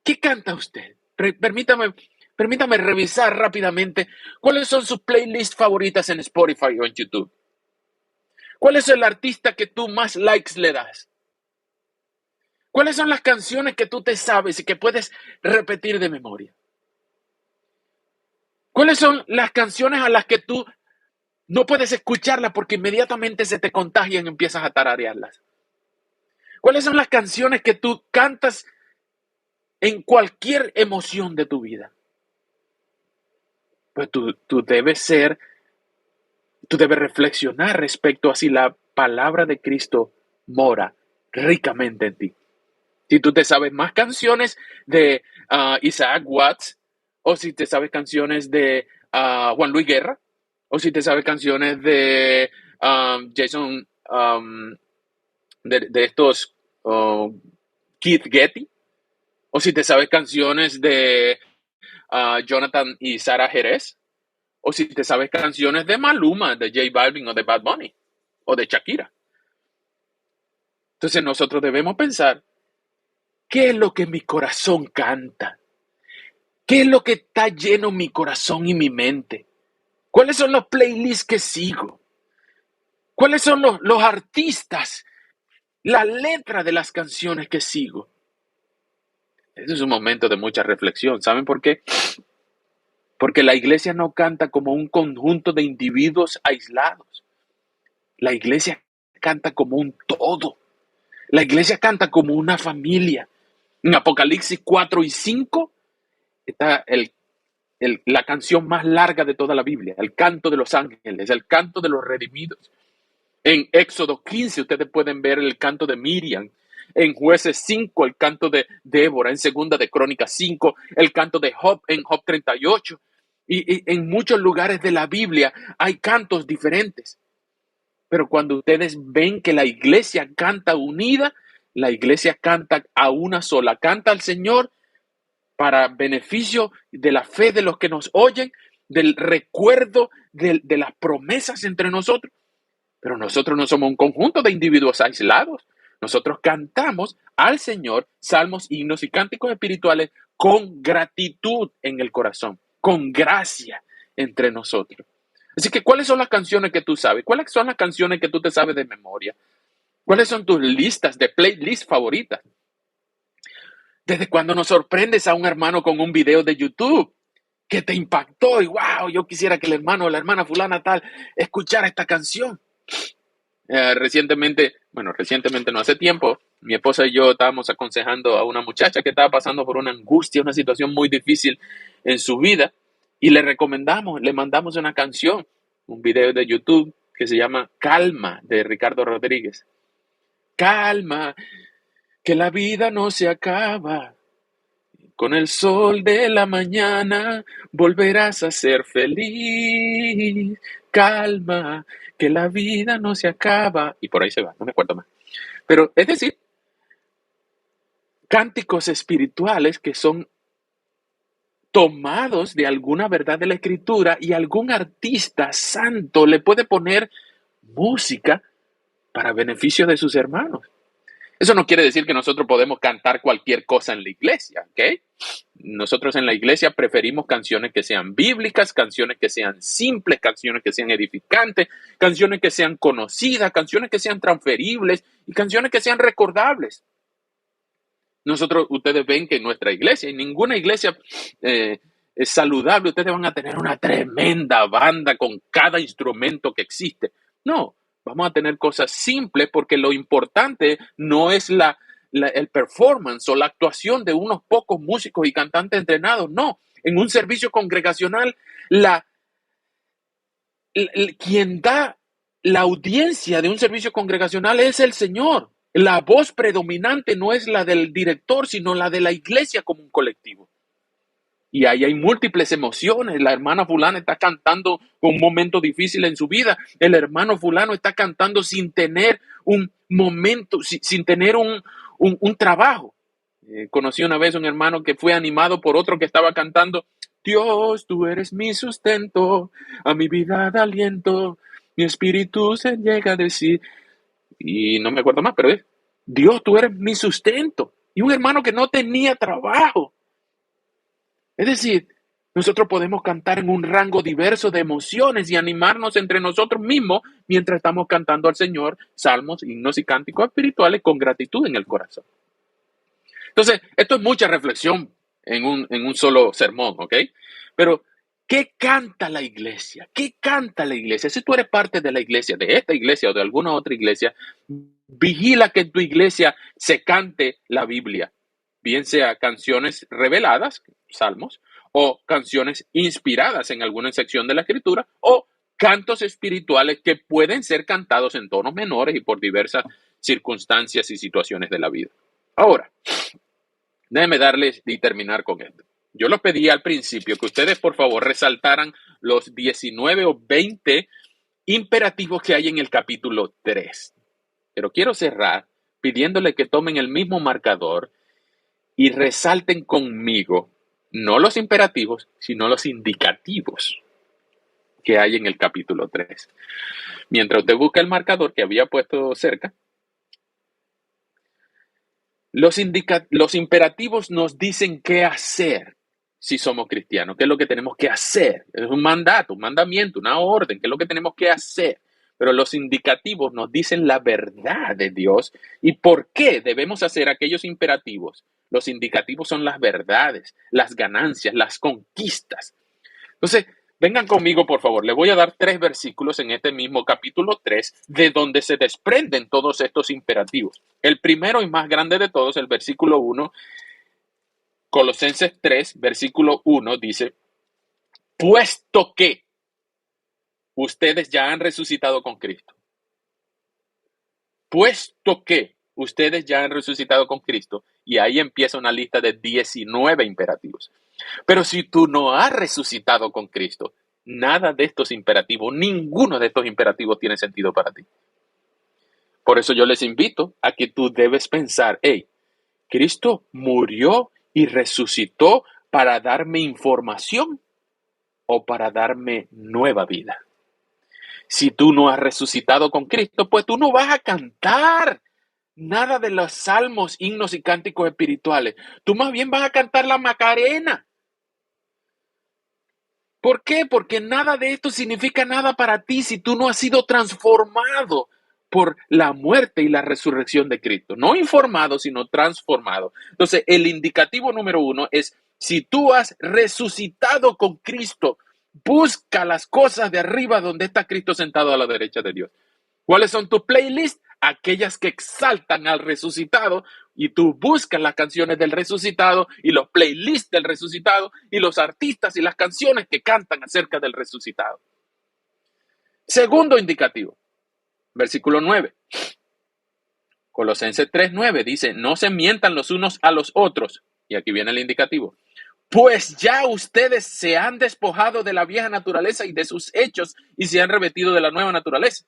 ¿Qué canta usted? Permítame revisar rápidamente cuáles son sus playlists favoritas en Spotify o en YouTube. ¿Cuál es el artista que tú más likes le das? ¿Cuáles son las canciones que tú te sabes y que puedes repetir de memoria? ¿Cuáles son las canciones a las que tú no puedes escucharlas porque inmediatamente se te contagian y empiezas a tararearlas? ¿Cuáles son las canciones que tú cantas en cualquier emoción de tu vida? Pues tú debes reflexionar respecto a si la palabra de Cristo mora ricamente en ti. Si tú te sabes más canciones de Isaac Watts, o si te sabes canciones de Juan Luis Guerra, o si te sabes canciones de Jason, de estos Keith Getty, o si te sabes canciones de Jonathan y Sara Jerez, o si te sabes canciones de Maluma, de J Balvin o de Bad Bunny, o de Shakira. Entonces nosotros debemos pensar, ¿qué es lo que mi corazón canta? ¿Qué es lo que está lleno mi corazón y mi mente? ¿Cuáles son los playlists que sigo? ¿Cuáles son los artistas, la letra de las canciones que sigo? Ese es un momento de mucha reflexión. ¿Saben por qué? Porque la iglesia no canta como un conjunto de individuos aislados. La iglesia canta como un todo. La iglesia canta como una familia. En Apocalipsis 4 y 5 está la canción más larga de toda la Biblia, el canto de los ángeles, el canto de los redimidos. En Éxodo 15 ustedes pueden ver el canto de Miriam. En Jueces 5 el canto de Débora. En Segunda de Crónicas 5 el canto de Job en Job 38. Y en muchos lugares de la Biblia hay cantos diferentes. Pero cuando ustedes ven que la iglesia canta unida, la iglesia canta a una sola, canta al Señor para beneficio de la fe de los que nos oyen, del recuerdo de las promesas entre nosotros. Pero nosotros no somos un conjunto de individuos aislados. Nosotros cantamos al Señor salmos, himnos y cánticos espirituales con gratitud en el corazón, con gracia entre nosotros. Así que, ¿cuáles son las canciones que tú sabes? ¿Cuáles son las canciones que tú te sabes de memoria? ¿Cuáles son tus listas de playlist favoritas? ¿Desde cuando nos sorprendes a un hermano con un video de YouTube que te impactó y wow, yo quisiera que el hermano o la hermana fulana tal escuchara esta canción? Recientemente no, hace tiempo, mi esposa y yo estábamos aconsejando a una muchacha que estaba pasando por una angustia, una situación muy difícil en su vida, y le mandamos una canción, un video de YouTube que se llama Calma, de Ricardo Rodríguez. Calma, que la vida no se acaba. Con el sol de la mañana volverás a ser feliz. Calma, que la vida no se acaba. Y por ahí se va, no me acuerdo más. Pero es decir, cánticos espirituales que son tomados de alguna verdad de la escritura y algún artista santo le puede poner música para beneficio de sus hermanos. Eso no quiere decir que nosotros podemos cantar cualquier cosa en la iglesia, ¿ok? Nosotros en la iglesia preferimos canciones que sean bíblicas, canciones que sean simples, canciones que sean edificantes, canciones que sean conocidas, canciones que sean transferibles y canciones que sean recordables. Ustedes ven que en nuestra iglesia, en ninguna iglesia es saludable, ustedes van a tener una tremenda banda con cada instrumento que existe. No, vamos a tener cosas simples porque lo importante no es el performance o la actuación de unos pocos músicos y cantantes entrenados. No, en un servicio congregacional, quien da la audiencia de un servicio congregacional es el Señor. La voz predominante no es la del director, sino la de la iglesia como un colectivo. Y ahí hay múltiples emociones. La hermana fulana está cantando con un momento difícil en su vida. El hermano fulano está cantando sin tener un momento, sin tener un trabajo. Conocí una vez un hermano que fue animado por otro que estaba cantando: Dios, tú eres mi sustento, a mi vida da aliento, mi espíritu se llega a decir. Y no me acuerdo más, pero es: Dios, tú eres mi sustento. Y un hermano que no tenía trabajo. Es decir, nosotros podemos cantar en un rango diverso de emociones y animarnos entre nosotros mismos mientras estamos cantando al Señor salmos, himnos y cánticos espirituales con gratitud en el corazón. Entonces, esto es mucha reflexión en un solo sermón, ¿ok? Pero, ¿qué canta la iglesia? ¿Qué canta la iglesia? Si tú eres parte de la iglesia, de esta iglesia o de alguna otra iglesia, vigila que en tu iglesia se cante la Biblia, bien sea canciones reveladas, salmos, o canciones inspiradas en alguna sección de la escritura, o cantos espirituales que pueden ser cantados en tonos menores y por diversas circunstancias y situaciones de la vida. Ahora, déjenme darles y terminar con esto. Yo les pedí al principio que ustedes, por favor, resaltaran los 19 o 20 imperativos que hay en el capítulo 3. Pero quiero cerrar pidiéndole que tomen el mismo marcador y resalten conmigo no los imperativos, sino los indicativos que hay en el capítulo 3. Mientras usted busca el marcador que había puesto cerca, los imperativos nos dicen qué hacer si somos cristianos, qué es lo que tenemos que hacer. Es un mandato, un mandamiento, una orden, qué es lo que tenemos que hacer. Pero los indicativos nos dicen la verdad de Dios y por qué debemos hacer aquellos imperativos. Los indicativos son las verdades, las ganancias, las conquistas. Entonces, vengan conmigo, por favor. Les voy a dar 3 versículos en este mismo capítulo 3, de donde se desprenden todos estos imperativos. El primero y más grande de todos, el versículo 1, Colosenses 3, versículo 1, dice, puesto que ustedes ya han resucitado con Cristo. Puesto que ustedes ya han resucitado con Cristo. Y ahí empieza una lista de 19 imperativos. Pero si tú no has resucitado con Cristo, nada de estos imperativos, ninguno de estos imperativos tiene sentido para ti. Por eso yo les invito a que tú debes pensar, hey, Cristo murió y resucitó para darme información o para darme nueva vida. Si tú no has resucitado con Cristo, pues tú no vas a cantar nada de los salmos, himnos y cánticos espirituales. Tú más bien vas a cantar la Macarena. ¿Por qué? Porque nada de esto significa nada para ti si tú no has sido transformado por la muerte y la resurrección de Cristo. No informado, sino transformado. Entonces, el indicativo número 1 es, si tú has resucitado con Cristo, busca las cosas de arriba donde está Cristo sentado a la derecha de Dios. ¿Cuáles son tus playlists? Aquellas que exaltan al resucitado, y tú buscas las canciones del resucitado y los playlists del resucitado y los artistas y las canciones que cantan acerca del resucitado. Segundo indicativo, versículo 9. Colosenses 3:9 dice, no se mientan los unos a los otros. Y aquí viene el indicativo. Pues ya ustedes se han despojado de la vieja naturaleza y de sus hechos y se han revestido de la nueva naturaleza.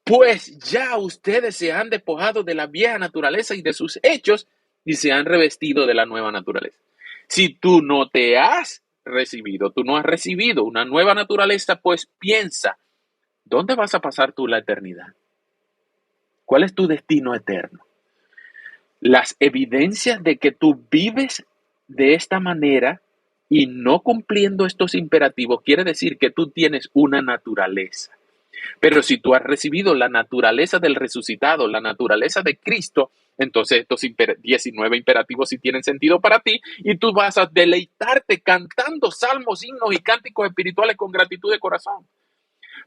Pues ya ustedes se han despojado de la vieja naturaleza y de sus hechos y se han revestido de la nueva naturaleza. Si tú no te has recibido, tú no has recibido una nueva naturaleza, pues piensa, ¿dónde vas a pasar tú la eternidad? ¿Cuál es tu destino eterno? Las evidencias de que tú vives de esta manera y no cumpliendo estos imperativos quiere decir que tú tienes una naturaleza. Pero si tú has recibido la naturaleza del resucitado, la naturaleza de Cristo, entonces estos 19 imperativos sí tienen sentido para ti y tú vas a deleitarte cantando salmos, himnos y cánticos espirituales con gratitud de corazón.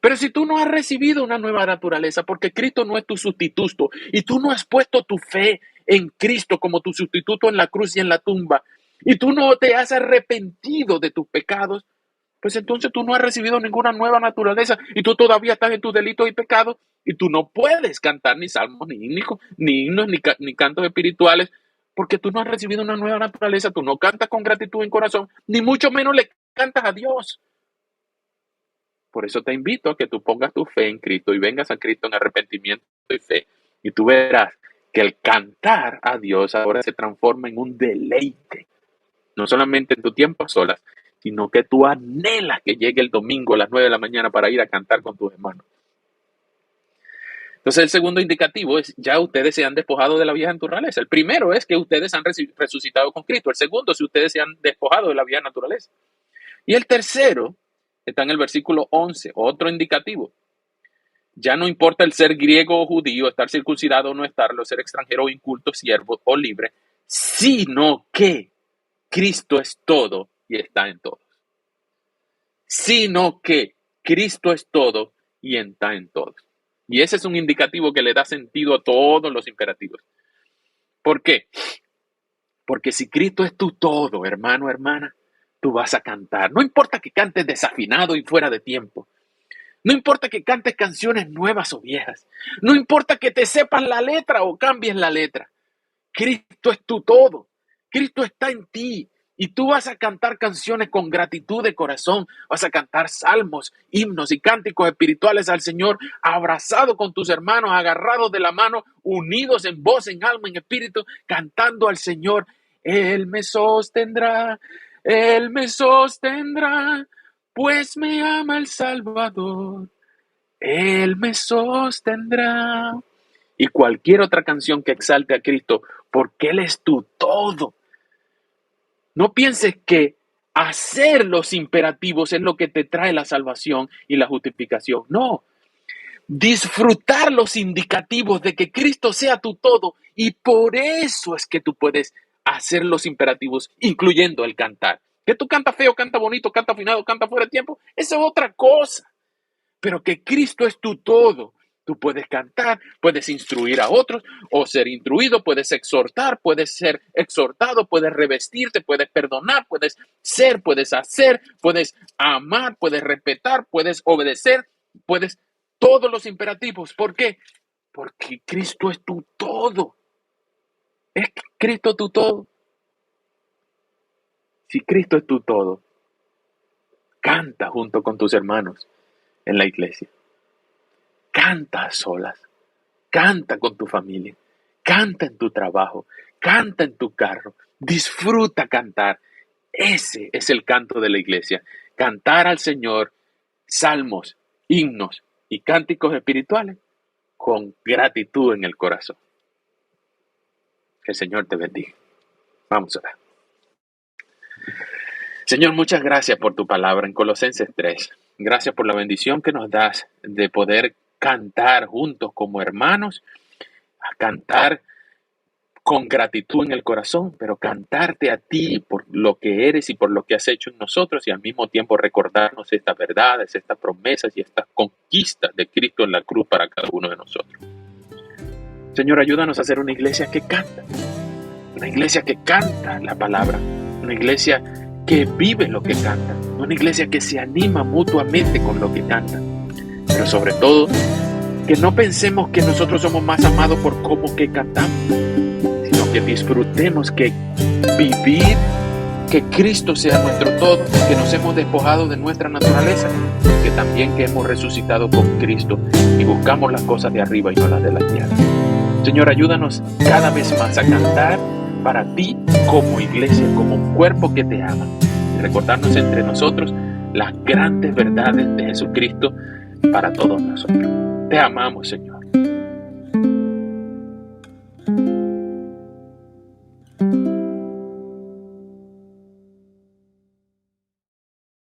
Pero si tú no has recibido una nueva naturaleza, porque Cristo no es tu sustituto y tú no has puesto tu fe en Cristo como tu sustituto en la cruz y en la tumba, y tú no te has arrepentido de tus pecados, pues entonces tú no has recibido ninguna nueva naturaleza y tú todavía estás en tus delitos y pecados y tú no puedes cantar ni salmos, ni himnos, ni cantos espirituales, porque tú no has recibido una nueva naturaleza, tú no cantas con gratitud en corazón, ni mucho menos le cantas a Dios. Por eso te invito a que tú pongas tu fe en Cristo y vengas a Cristo en arrepentimiento y fe. Y tú verás que el cantar a Dios ahora se transforma en un deleite. No solamente en tu tiempo a solas, sino que tú anhelas que llegue el domingo a las 9 de la mañana para ir a cantar con tus hermanos. Entonces el segundo indicativo es, ya ustedes se han despojado de la vieja naturaleza. El primero es que ustedes han resucitado con Cristo. El segundo, si ustedes se han despojado de la vieja naturaleza. Y el tercero está en el versículo 11, otro indicativo. Ya no importa el ser griego o judío, estar circuncidado o no estarlo, ser extranjero o inculto, siervo o libre, sino que Cristo es todo y está en todos. Sino que Cristo es todo y está en todos. Y ese es un indicativo que le da sentido a todos los imperativos. ¿Por qué? Porque si Cristo es tu todo, hermano, hermana, tú vas a cantar. No importa que cantes desafinado y fuera de tiempo. No importa que cantes canciones nuevas o viejas. No importa que te sepas la letra o cambies la letra. Cristo es tu todo. Cristo está en ti. Y tú vas a cantar canciones con gratitud de corazón. Vas a cantar salmos, himnos y cánticos espirituales al Señor, abrazado con tus hermanos, agarrados de la mano, unidos en voz, en alma, en espíritu, cantando al Señor. Él me sostendrá, Él me sostendrá, pues me ama el Salvador. Él me sostendrá. Y cualquier otra canción que exalte a Cristo, porque Él es tu todo. No pienses que hacer los imperativos es lo que te trae la salvación y la justificación. No. disfrutar los indicativos de que Cristo sea tu todo, y por eso es que tú puedes hacer los imperativos, incluyendo el cantar. Que tú canta feo, canta bonito, canta afinado, canta fuera de tiempo, eso es otra cosa. Pero que Cristo es tu todo. Tú puedes cantar, puedes instruir a otros o ser instruido, puedes exhortar, puedes ser exhortado, puedes revestirte, puedes perdonar, puedes ser, puedes hacer, puedes amar, puedes respetar, puedes obedecer, puedes todos los imperativos. ¿Por qué? Porque Cristo es tu todo. ¿Es Cristo tu todo? Si Cristo es tu todo, canta junto con tus hermanos en la iglesia. Canta a solas. Canta con tu familia, canta en tu trabajo, canta en tu carro, disfruta cantar. Ese es el canto de la iglesia. Cantar al Señor salmos, himnos y cánticos espirituales con gratitud en el corazón. Que el Señor te bendiga. Vamos a orar. Señor, muchas gracias por tu palabra en Colosenses 3. Gracias por la bendición que nos das de poder cantar juntos como hermanos, a cantar con gratitud en el corazón, pero cantarte a ti por lo que eres y por lo que has hecho en nosotros, y al mismo tiempo recordarnos estas verdades, estas promesas y estas conquistas de Cristo en la cruz para cada uno de nosotros. Señor, ayúdanos a ser una iglesia que canta la palabra, una iglesia que vive lo que canta, una iglesia que se anima mutuamente con lo que canta, pero sobre todo, que no pensemos que nosotros somos más amados por cómo que cantamos, sino que disfrutemos que vivir, que Cristo sea nuestro todo, que nos hemos despojado de nuestra naturaleza, que también que hemos resucitado con Cristo y buscamos las cosas de arriba y no las de la tierra. Señor, ayúdanos cada vez más a cantar para ti como iglesia, como un cuerpo que te ama, y recordarnos entre nosotros las grandes verdades de Jesucristo para todos nosotros. Te amamos, Señor.